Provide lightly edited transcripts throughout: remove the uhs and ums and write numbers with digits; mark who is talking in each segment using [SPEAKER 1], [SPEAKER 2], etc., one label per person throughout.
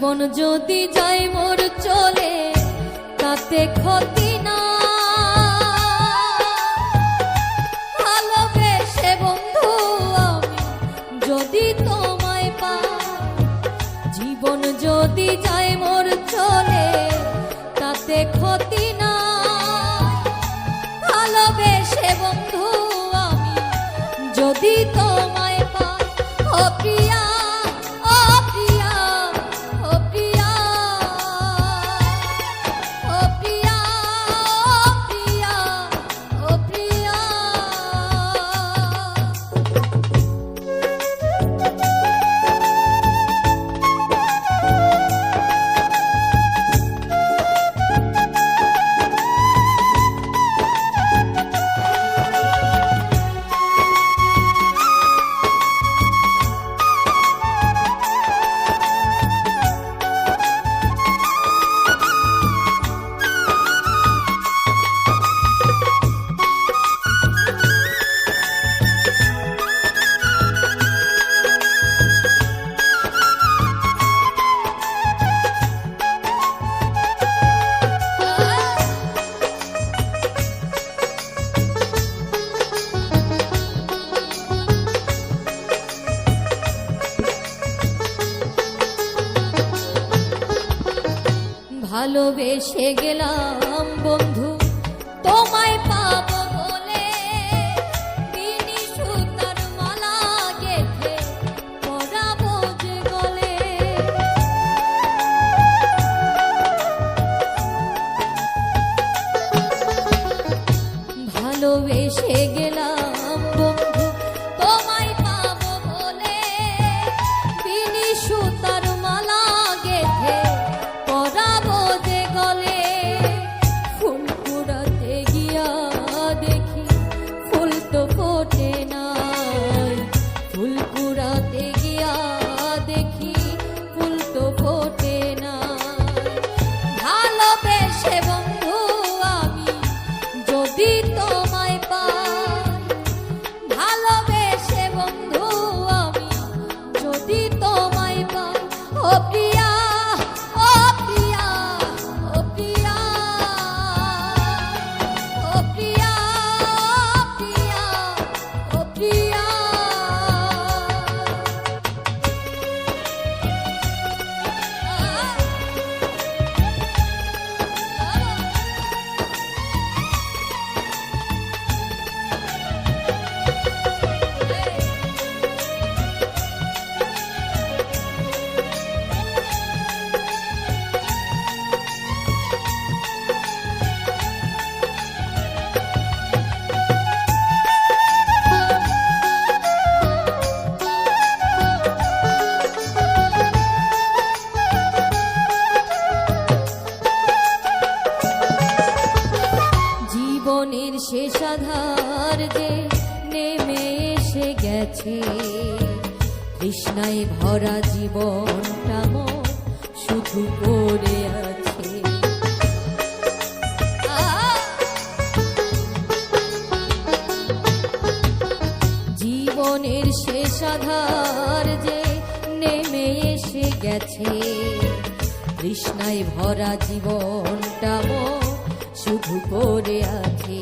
[SPEAKER 1] জীবন যদি যায় মোর চলে তাতে ক্ষতি না, ভালোবেসে বন্ধু আমি যদি তোমায় পাই। জীবন যদি যায় মোর চলে তাতে ক্ষতি না, ভালোবেসে বন্ধু আমি যদি তোমায় পাই। ও প্রিয়া ভালোবেসে গেলাম বন্ধু তোমায় পাবো বলে, বিনি সুতার মালা গেঁথে পরাবো যে গলে। ভালোবেসে গেলাম বন্ধু তোমায় পাবো বলে, বিনি সুতার মালা গেঁথে পরাবো যে গলে। ফুল কুড়াতে গিয়া দেখি ফুল তো ফোটে নাই, ফুল কুড়াতে গিয়া দেখি ফুল তো ফোটে নাই। ভালোবেসে বন্ধু আমি যদি তোমায় পাই, ভালোবেসে বন্ধু আমি যদি তোমায় পাই। ও প্রিয়া জীবনের শেষ আধার যে নেমে এসে গেছে, তৃষ্ণায় ভরা জীবনটা মোর শুধু পড়ে আছে। জীবনের শেষ আধার যে নেমে এসে গেছে, তৃষ্ণায় ভরা জীবনটা মোর শুধু পড়ে আছে।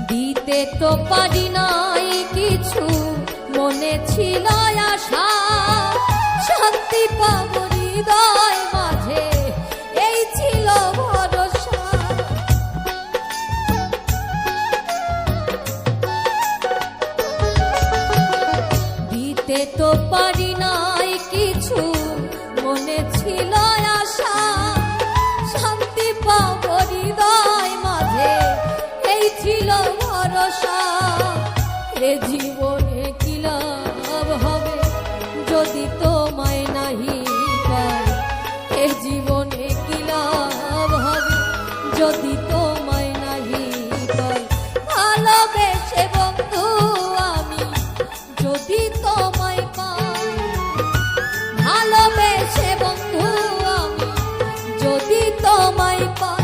[SPEAKER 1] দিতে তো পারি নাই কিছু, মনে ছিল আশা শান্তি পাবো হৃদয় মাঝে, এই ছিল ভরসা। দিতে তো পারি নাই কিছু, মনে ছিল আশা শান্তি পাবো হৃদয় মাঝে, এই ছিল ভরসা। এ জীবনে কি লাভ হবে যদি তোমায় নাহি পাই, এ জীবনে কি লাভ হবে যদি তোমায় নাহি পাই। ভালোবেসে বন্ধু আমি যদি তোমায় পাই, ভালোবেসে বন্ধু আমি যদি তোমায় পাই।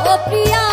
[SPEAKER 1] ও প্রিয়া